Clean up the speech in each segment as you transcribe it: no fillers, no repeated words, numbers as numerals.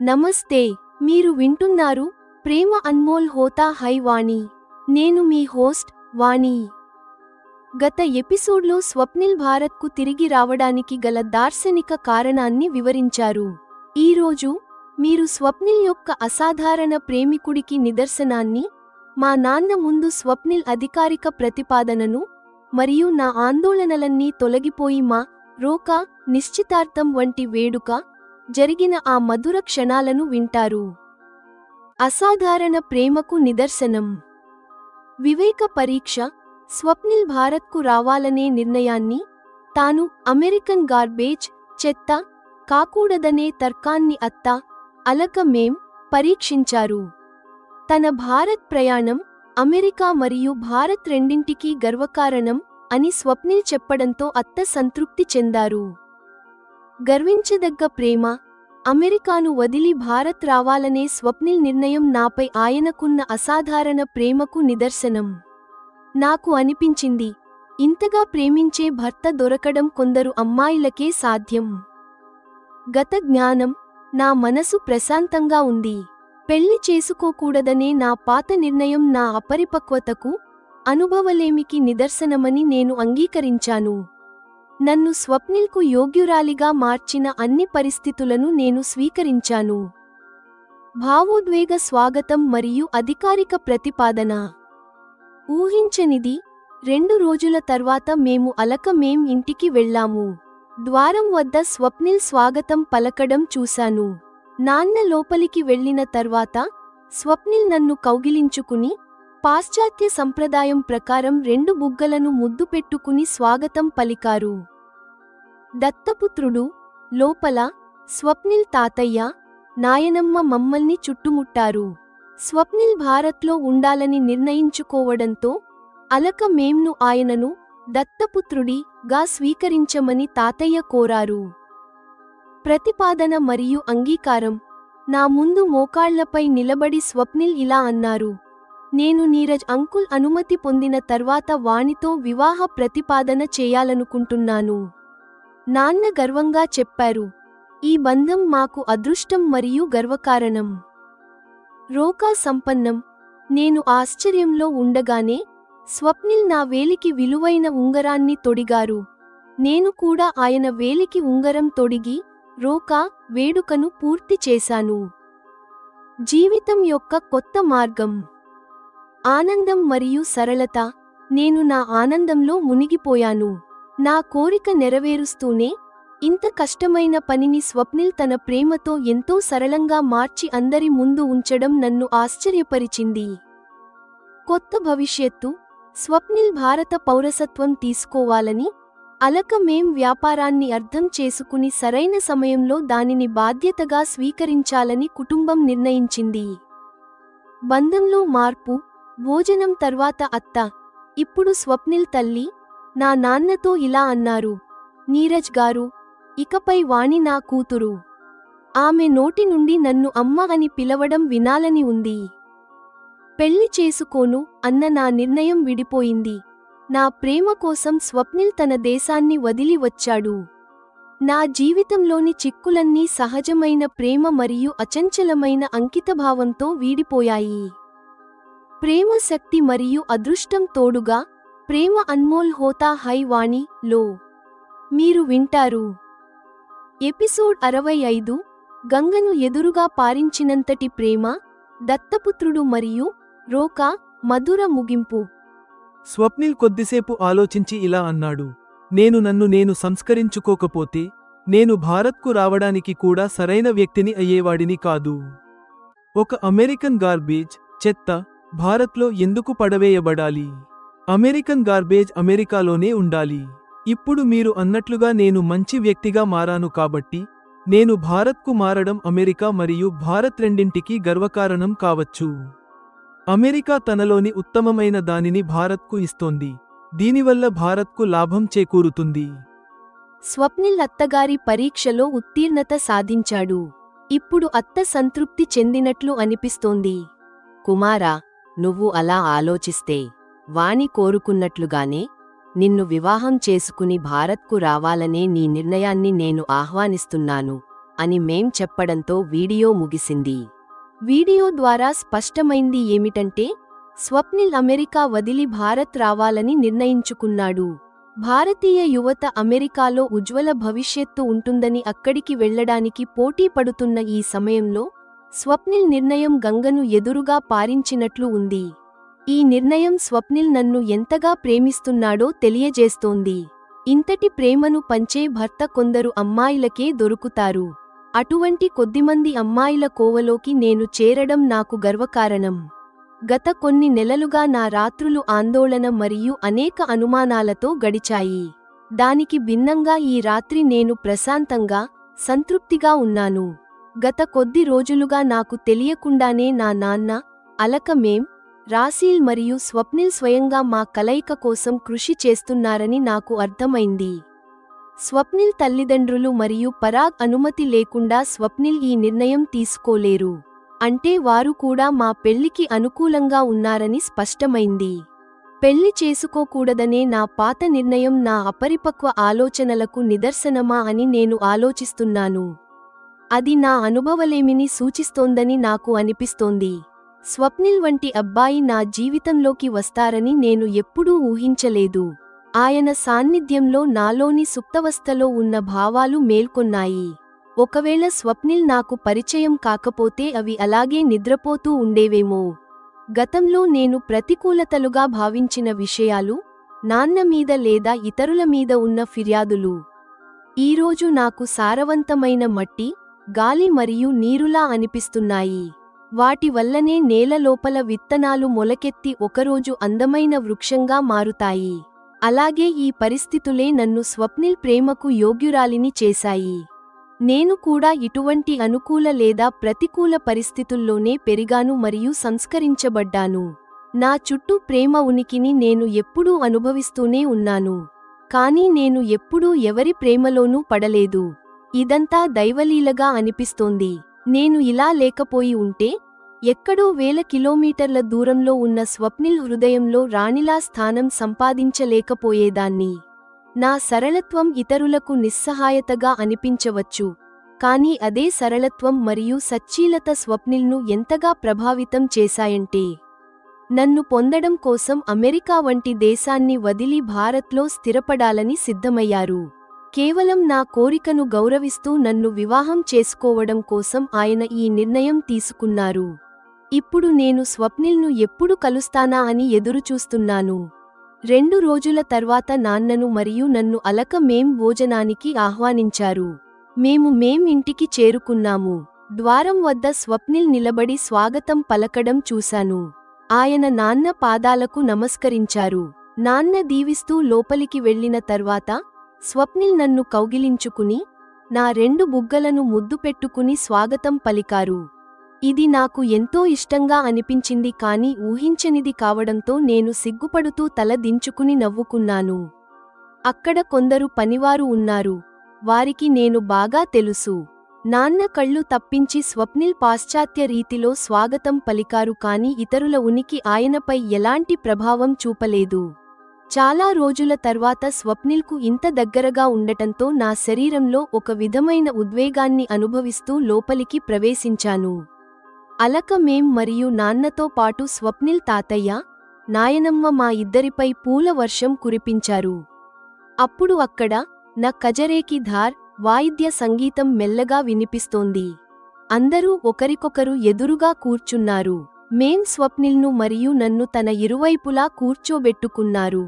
నమస్తే. మీరు వింటున్నారు ప్రేమ అన్మోల్ హోతా హై వాణి. నేను మీ హోస్ట్ వాణి. గత ఎపిసోడ్లో స్వప్నిల్ భారత్కు తిరిగి రావడానికి గల దార్శనిక కారణాన్ని వివరించారు. ఈరోజు మీరు స్వప్నిల్ యొక్క అసాధారణ ప్రేమికుడికి నిదర్శనాన్ని, మా నాన్న ముందు స్వప్నిల్ అధికారిక ప్రతిపాదనను, మరియు నా ఆందోళనలన్నీ తొలగిపోయి మా రోకా నిశ్చితార్థం వంటి వేడుక జరిగిన ఆ మధుర క్షణాలను వింటారు. అసాధారణ ప్రేమకు నిదర్శనం. వివేక పరీక్ష. స్వప్నిల్ భారత్కు రావాలనే నిర్ణయాన్ని, తాను అమెరికన్ గార్బేజ్, చెత్త కాకూడదనే తర్కాన్ని అత్త, అలక మేం పరీక్షించారు. తన భారత్ ప్రయాణం అమెరికా మరియు భారత్ రెండింటికీ గర్వకారణం అని స్వప్నిల్ చెప్పడంతో అత్త సంతృప్తి చెందారు. గర్వించదగ్గ ప్రేమ. అమెరికాను వదిలి భారత్ రావాలనే స్వప్నిల్ నిర్ణయం నాపై ఆయనకున్న అసాధారణ ప్రేమకు నిదర్శనం. నాకు అనిపించింది, ఇంతగా ప్రేమించే భర్త దొరకడం కొందరు అమ్మాయిలకే సాధ్యం. గత జ్ఞానం. నా మనసు ప్రశాంతంగా ఉంది. పెళ్లి చేసుకోకూడదనే నా పాత నిర్ణయం నా అపరిపక్వతకు, అనుభవలేమికి నిదర్శనమని నేను అంగీకరించాను. నన్ను స్వప్నిల్కు యోగ్యురాలిగా మార్చిన అన్ని పరిస్థితులను నేను స్వీకరించాను. భావోద్వేగ స్వాగతం మరియు అధికారిక ప్రతిపాదన. ఊహించనిది. 2 రోజుల తర్వాత మేము అలక మేం ఇంటికి వెళ్ళాము. ద్వారం వద్ద స్వప్నిల్ స్వాగతం పలకడం చూశాను. నాన్న లోపలికి వెళ్ళిన తర్వాత స్వప్నిల్ నన్ను కౌగిలించుకుని, పాశ్చాత్య సంప్రదాయం ప్రకారం 2 బుగ్గలను ముద్దు పెట్టుకుని స్వాగతం పలికారు. దత్తపుత్రుడు. లోపల స్వప్నిల్ తాతయ్య, నాయనమ్మ మమ్మల్ని చుట్టుముట్టారు. స్వప్నిల్ భారత్లో ఉండాలని నిర్ణయించుకోవడంతో అలక మేంను ఆయనను దత్తపుత్రుడి గా స్వీకరించమని తాతయ్య కోరారు. ప్రతిపాదన మరియు అంగీకారం. నా ముందు మోకాళ్లపై నిలబడి స్వప్నిల్ ఇలా అన్నారు, నేను నీరజ్ అంకుల్ అనుమతి పొందిన తర్వాత వానితో వివాహ ప్రతిపాదన చేయాలనుకుంటున్నాను. నాన్న గర్వంగా చెప్పారు, ఈ బంధం మాకు అదృష్టం మరియు గర్వకారణం. రోకా సంపన్నం. నేను ఆశ్చర్యంలో ఉండగానే స్వప్నిల్ నా వేలికి విలువైన ఉంగరాన్ని తొడిగారు. నేను కూడా ఆయన వేలికి ఉంగరం తొడిగి రోకా వేడుకను పూర్తి చేశాను. జీవితం యొక్క కొత్త మార్గం. ఆనందం మరియు సరళత. నేను నా ఆనందంలో మునిగిపోయాను. నా కోరిక నెరవేరుస్తూనే, ఇంత కష్టమైన పనిని స్వప్నిల్ తన ప్రేమతో ఎంతో సరళంగా మార్చి అందరి ముందు ఉంచడం నన్ను ఆశ్చర్యపరిచింది. కొత్త భవిష్యత్తు. స్వప్నిల్ భారత పౌరసత్వం తీసుకోవాలని, అలక మేం వ్యాపారాన్ని అర్థం చేసుకుని సరైన సమయంలో దానిని బాధ్యతగా స్వీకరించాలని కుటుంబం నిర్ణయించింది. బంధంలో మార్పు. భోజనం తర్వాత అత్త, ఇప్పుడు స్వప్నిల్ తల్లి, నా నాన్నతో ఇలా అన్నారు, నీరజ్ గారు, ఇకపై వాణి నా కూతురు. ఆమె నోటి నుండి నన్ను అమ్మ అని పిలవడం వినాలని ఉంది. పెళ్లి చేసుకోను అన్న నా నిర్ణయం విడిపోయింది. నా ప్రేమ కోసం స్వప్నిల్ తన దేశాన్ని వదిలి వచ్చాడు. నా జీవితంలోని చిక్కులన్నీ సహజమైన ప్రేమ మరియు అచంచలమైన అంకితభావంతో వీడిపోయాయి. ప్రేమ శక్తి మరియు అదృష్టం తోడుగా. ప్రేమ అన్మోల్ హోతా హై వాణి లో మీరు వింటారు. ఎపిసోడ్ 65. గంగను ఎదురుగా పారించినంతటి ప్రేమ. దత్తపుత్రుడు మరియు రోకా మధుర ముగింపు. స్వప్నిల్ కొద్దిసేపు ఆలోచించి ఇలా అన్నాడు, నేను సంస్కరించుకోకపోతే నేను భారత్కు రావడానికి కూడా సరైన వ్యక్తిని అయ్యేవాడిని కాదు. ఒక అమెరికన్ గార్బేజ్, చెత్త భారత్లో ఎందుకు పడవేయబడాలి? అమెరికన్ గార్బేజ్ అమెరికాలోనే ఉండాలి. ఇప్పుడు మీరు అన్నట్లుగా నేను మంచి వ్యక్తిగా మారాను కాబట్టి నేను భారత్కు మారడం అమెరికా మరియు భారత్ రెండింటికీ గర్వకారణం కావచ్చు. అమెరికా తనలోని ఉత్తమమైన దానిని భారత్కు ఇస్తోంది. దీనివల్ల భారత్కు లాభం చేకూరుతుంది. స్వప్నిల్ అత్తగారి పరీక్షలో ఉత్తీర్ణత సాధించాడు. ఇప్పుడు అత్త సంతృప్తి చెందినట్లు అనిపిస్తోంది. కుమారా, నువ్వు అలా ఆలోచిస్తే వాణి కోరుకున్నట్లుగానే నిన్ను వివాహం చేసుకుని భారత్కు రావాలనే నీ నిర్ణయాన్ని నేను ఆహ్వానిస్తున్నాను అని మేం చెప్పడంతో వీడియో ముగిసింది. వీడియో ద్వారా స్పష్టమైంది ఏమిటంటే స్వప్నిల్ అమెరికా వదిలి భారత్ రావాలని నిర్ణయించుకున్నాడు. భారతీయ యువత అమెరికాలో ఉజ్వల భవిష్యత్తు ఉంటుందని అక్కడికి వెళ్లడానికి పోటీ పడుతున్న ఈ సమయంలో స్వప్నిల్ నిర్ణయం గంగను ఎదురుగా పారించినట్లు ఉంది. ఈ నిర్ణయం స్వప్నిల్ నన్ను ఎంతగా ప్రేమిస్తున్నాడో తెలియజేస్తోంది. ఇంతటి ప్రేమను పంచే భర్త కొందరు అమ్మాయిలకే దొరుకుతారు. అటువంటి కొద్దిమంది అమ్మాయిల కోవలోకి నేను చేరడం నాకు గర్వకారణం. గత కొన్ని నెలలుగా నా రాత్రులు ఆందోళన మరియు అనేక అనుమానాలతో గడిచాయి. దానికి భిన్నంగా ఈ రాత్రి నేను ప్రశాంతంగా, సంతృప్తిగా ఉన్నాను. గత కొద్ది రోజులుగా నాకు తెలియకుండానే నా నాన్న, అలక మేం, రాసీల్ మరియు స్వప్నిల్ స్వయంగా మా కలయిక కోసం కృషి చేస్తున్నారని నాకు అర్థమైంది. స్వప్నిల్ తల్లిదండ్రులు మరియు పరాగ్ అనుమతి లేకుండా స్వప్నిల్ ఈ నిర్ణయం తీసుకోలేరు. అంటే వారు కూడా మా పెళ్లికి అనుకూలంగా ఉన్నారని స్పష్టమైంది. పెళ్లి చేసుకోకూడదనే నా పాత నిర్ణయం నా అపరిపక్వ ఆలోచనలకు నిదర్శనమా అని నేను ఆలోచిస్తున్నాను. అది నా అనుభవలేమిని సూచిస్తోందని నాకు అనిపిస్తోంది. స్వప్నిల్ వంటి అబ్బాయి నా జీవితంలోకి వస్తారని నేను ఎప్పుడూ ఊహించలేదు. ఆయన సాన్నిధ్యంలో నాలోని సుప్తవస్థలో ఉన్న భావాలు మేల్కొన్నాయి. ఒకవేళ స్వప్నిల్ నాకు పరిచయం కాకపోతే అవి అలాగే నిద్రపోతూ ఉండేవేమో. గతంలో నేను ప్రతికూలతలుగా భావించిన విషయాలు, నాన్న మీద లేదా ఇతరుల మీద ఉన్న ఫిర్యాదులు, ఈరోజు నాకు సారవంతమైన మట్టి, గాలి మరియు నీరులా అనిపిస్తున్నాయి. వాటి వల్లనే నేల లోపల విత్తనాలు మొలకెత్తి ఒకరోజు అందమైన వృక్షంగా మారుతాయి. అలాగే ఈ పరిస్థితులే నన్ను స్వప్నిల్ ప్రేమకు యోగ్యురాలిని చేశాయి. నేను కూడా ఇటువంటి అనుకూల లేదా ప్రతికూల పరిస్థితుల్లోనే పెరిగాను మరియు సంస్కరించబడ్డాను. నా చుట్టూ ప్రేమ ఉనికిని నేను ఎప్పుడూ అనుభవిస్తూనే ఉన్నాను. కానీ నేను ఎప్పుడూ ఎవరి ప్రేమలోనూ పడలేదు. ఇదంతా దైవలీలగా అనిపిస్తోంది. నేను ఇలా లేకపోయి ఉంటే ఎక్కడో 1000 కిలోమీటర్ల దూరంలో ఉన్న స్వప్నిల్ హృదయంలో రాణిలా స్థానం సంపాదించలేకపోయేదాన్ని. నా సరళత్వం ఇతరులకు నిస్సహాయతగా అనిపించవచ్చు, కానీ అదే సరళత్వం మరియు సచ్చీలత స్వప్నిల్ను ఎంతగా ప్రభావితం చేశాయంటే నన్ను పొందడం కోసం అమెరికా వంటి దేశాన్ని వదిలి భారత్లో స్థిరపడాలని సిద్ధమయ్యారు. కేవలం నా కోరికను గౌరవిస్తూ నన్ను వివాహం చేసుకోవడం కోసం ఆయన ఈ నిర్ణయం తీసుకున్నారు. ఇప్పుడు నేను స్వప్నిల్ను ఎప్పుడు కలుస్తానా అని ఎదురుచూస్తున్నాను. 2 రోజుల తర్వాత నాన్నను మరియు నన్ను అలక మేం భోజనానికి ఆహ్వానించారు. మేం ఇంటికి చేరుకున్నాము. ద్వారం వద్ద స్వప్నిల్ నిలబడి స్వాగతం పలకడం చూశాను. ఆయన నాన్న పాదాలకు నమస్కరించారు. నాన్న దీవిస్తూ లోపలికి వెళ్లిన తర్వాత స్వప్నిల్ నన్ను కౌగిలించుకుని నా 2 బుగ్గలను ముద్దు పెట్టుకుని స్వాగతం పలికారు. ఇది నాకు ఎంతో ఇష్టంగా అనిపించింది, కానీ ఊహించనిది కావడంతో నేను సిగ్గుపడుతూ తల దించుకుని నవ్వుకున్నాను. అక్కడ కొందరు పనివారు ఉన్నారు. వారికి నేను బాగా తెలుసు. నాన్న కళ్ళు తప్పించి స్వప్నిల్ పాశ్చాత్య రీతిలో స్వాగతం పలికారు, కానీ ఇతరుల ఉనికి ఆయనపై ఎలాంటి ప్రభావం చూపలేదు. చాలా రోజుల తర్వాత స్వప్నిల్కు ఇంత దగ్గరగా ఉండటంతో నా శరీరంలో ఒక విధమైన ఉద్వేగాన్ని అనుభవిస్తూ లోపలికి ప్రవేశించాను. అలక మేం మరియు నాన్నతో పాటు స్వప్నిల్ తాతయ్య, నాయనమ్మ మా ఇద్దరిపై పూల వర్షం కురిపించారు. అప్పుడు అక్కడ నా కజరేకి ధార్ వాయిద్య సంగీతం మెల్లగా వినిపిస్తోంది. అందరూ ఒకరికొకరు ఎదురుగా కూర్చున్నారు. మేం స్వప్నిల్ను మరియు నన్ను తన ఇరువైపులా కూర్చోబెట్టుకున్నారు.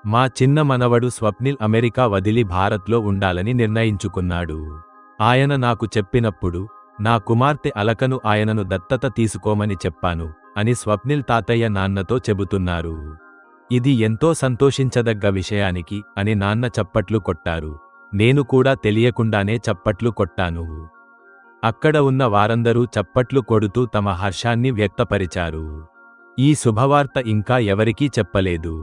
మా చిన్న మనవడు స్వప్నిల్ అమెరికా వదిలి భారత్లో ఉండాలని నిర్ణయించుకున్నాడు. ఆయన నాకు చెప్పినప్పుడు నా కుమార్తె అలకను ఆయనను దత్తత తీసుకోమని చెప్పాను అని స్వప్నిల్ తాతయ్య నాన్నతో చెబుతున్నారు. ఇది ఎంతో సంతోషించదగ్గ విషయానికి అని నాన్న చప్పట్లు కొట్టారు. నేను కూడా తెలియకుండానే చప్పట్లు కొట్టాను. అక్కడ ఉన్న వారందరూ చప్పట్లు కొడుతూ తమ హర్షాన్ని వ్యక్తపరిచారు. ఈ శుభవార్త ఇంకా ఎవరికీ చెప్పలేదు.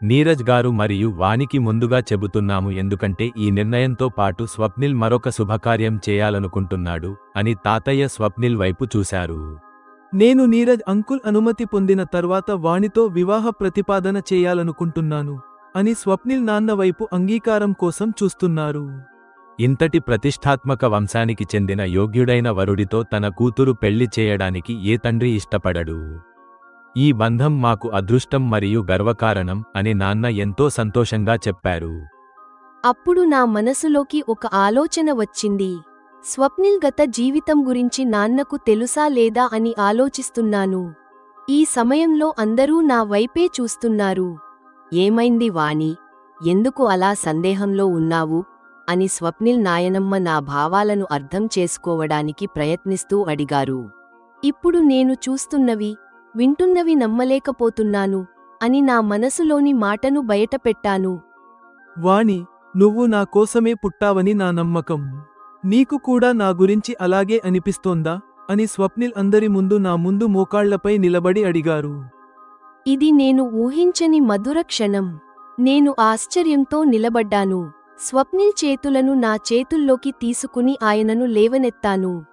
నీరజ్ గారు మరియు వానికి ముందుగా చెబుతున్నాము, ఎందుకంటే ఈ నిర్ణయంతో పాటు స్వప్నిల్ మరొక శుభకార్యం చేయాలనుకుంటున్నాడు అని తాతయ్య స్వప్నిల్ వైపు చూశారు. నేను నీరజ్ అంకుల్ అనుమతి పొందిన తర్వాత వానితో వివాహ ప్రతిపాదన చేయాలనుకుంటున్నాను అని స్వప్నిల్ నాన్న వైపు అంగీకారం కోసం చూస్తున్నారు. ఇంతటి ప్రతిష్ఠాత్మక వంశానికి చెందిన యోగ్యుడైన వరుడితో తన కూతురు పెళ్లి చేయడానికి ఏ తండ్రి ఇష్టపడడు. ఈ బంధం మాకు అదృష్టం మరియు గర్వకారణం అని నాన్న ఎంతో సంతోషంగా చెప్పారు. అప్పుడు నా మనసులోకి ఒక ఆలోచన వచ్చింది. స్వప్నిల్ గత జీవితం గురించి నాన్నకు తెలుసా లేదా అని ఆలోచిస్తున్నాను. ఈ సమయంలో అందరూ నా వైపే చూస్తున్నారు. ఏమైంది వాణి, ఎందుకు అలా సందేహంలో ఉన్నావు అని స్వప్నిల్ నాయనమ్మ నా భావాలను అర్థం చేసుకోవడానికి ప్రయత్నిస్తూ అడిగారు. ఇప్పుడు నేను చూస్తున్నవి, వింటున్నవి నమ్మలేకపోతున్నాను అని నా మనసులోని మాటను బయటపెట్టాను. వాణి, నువ్వు నా కోసమే పుట్టావని నా నమ్మకం. నీకు కూడా నా గురించి అలాగే అనిపిస్తోందా అని స్వప్నిల్ అందరి ముందు నా ముందు మోకాళ్లపై నిలబడి అడిగారు. ఇది నేను ఊహించని మధుర క్షణం. నేను ఆశ్చర్యంతో నిలబడ్డాను. స్వప్నిల్ చేతులను నా చేతుల్లోకి తీసుకుని ఆయనను లేవనెత్తాను.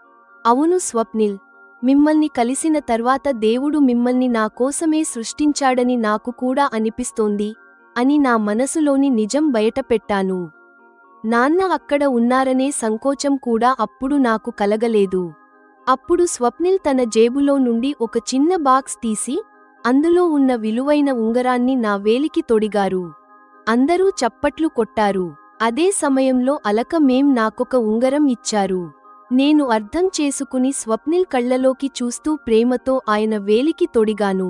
అవును స్వప్నిల్, మిమ్మల్ని కలిసిన తర్వాత దేవుడు మిమ్మల్ని నా కోసమే సృష్టించాడని నాకు కూడా అనిపిస్తోంది అని నా మనసులోని నిజం బయటపెట్టాను. నాన్న అక్కడ ఉన్నారనే సంకోచం కూడా అప్పుడు నాకు కలగలేదు. అప్పుడు స్వప్నిల్ తన జేబులో నుండి ఒక చిన్న బాక్స్ తీసి అందులో ఉన్న విలువైన ఉంగరాన్ని నా వేలికి తొడిగారు. అందరూ చప్పట్లు కొట్టారు. అదే సమయంలో అలక మేం నాకొక ఉంగరం ఇచ్చారు. నేను అర్థం చేసుకుని స్వప్నిల్ కళ్లలోకి చూస్తూ ప్రేమతో ఆయన వేలికి తొడిగాను.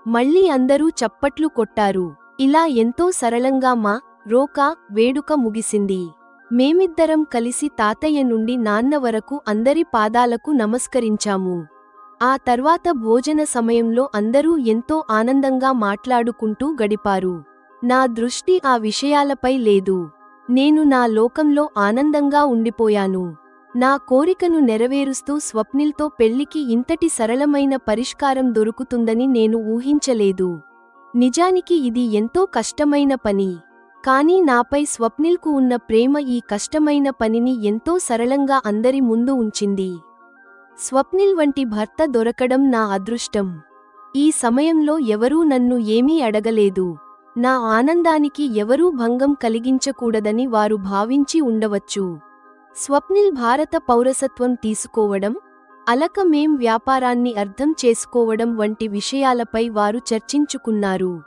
మళ్ళీ అందరూ చప్పట్లు కొట్టారు. ఇలా ఎంతో సరళంగా మా వేడుక ముగిసింది. మేమిద్దరం కలిసి తాతయ్య నుండి నాన్న వరకు అందరి పాదాలకు నమస్కరించాము. ఆ తర్వాత భోజన సమయంలో అందరూ ఎంతో ఆనందంగా మాట్లాడుకుంటూ గడిపారు. నా దృష్టి ఆ విషయాలపై లేదు. నేను నా లోకంలో ఆనందంగా ఉండిపోయాను. నా కోరికను నెరవేరుస్తూ స్వప్నిల్తో పెళ్లికి ఇంతటి సరళమైన పరిష్కారం దొరుకుతుందని నేను ఊహించలేదు. నిజానికి ఇది ఎంతో కష్టమైన పని. కానీ నాపై స్వప్నిల్కు ఉన్న ప్రేమ ఈ కష్టమైన పనిని ఎంతో సరళంగా అందరి ముందు ఉంచింది. స్వప్నిల్ వంటి భర్త దొరకడం నా అదృష్టం. ఈ సమయంలో ఎవరూ నన్ను ఏమీ అడగలేదు. నా ఆనందానికి ఎవరూ భంగం కలిగించకూడదని వారు భావించి ఉండవచ్చు. స్వప్నిల్ భారత పౌరసత్వం తీసుకోవడం, అలక మేం వ్యాపారాన్ని అర్థం చేసుకోవడం వంటి విషయాలపై వారు చర్చించుకున్నారు.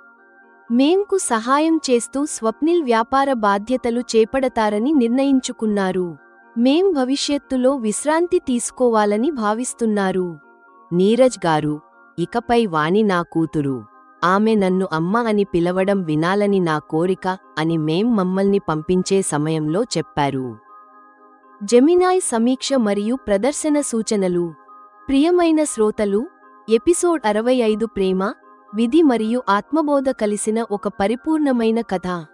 మేంకు సహాయం చేస్తూ స్వప్నిల్ వ్యాపార బాధ్యతలు చేపడతారని నిర్ణయించుకున్నారు. మేం భవిష్యత్తులో విశ్రాంతి తీసుకోవాలని భావిస్తున్నారు. నీరజ్ గారు, ఇకపై వాణి నా కూతురు. ఆమె నన్ను అమ్మ అని పిలవడం వినాలని నా కోరిక అని మేం మమ్మల్ని పంపించే సమయంలో చెప్పారు. జెమినాయ్ సమీక్ష మరియు ప్రదర్శన సూచనలు. ప్రియమైన శ్రోతలు, ఎపిసోడ్ 65 ప్రేమ, విధి మరియు ఆత్మబోధ కలిసిన ఒక పరిపూర్ణమైన కథ.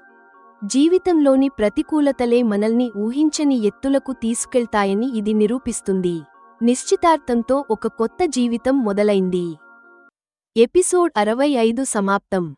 జీవితంలోని ప్రతికూలతలే మనల్ని ఊహించని ఎత్తులకు తీసుకెళ్తాయని ఇది నిరూపిస్తుంది. నిశ్చితార్థంతో ఒక కొత్త జీవితం మొదలైంది. ఎపిసోడ్ 65 సమాప్తం.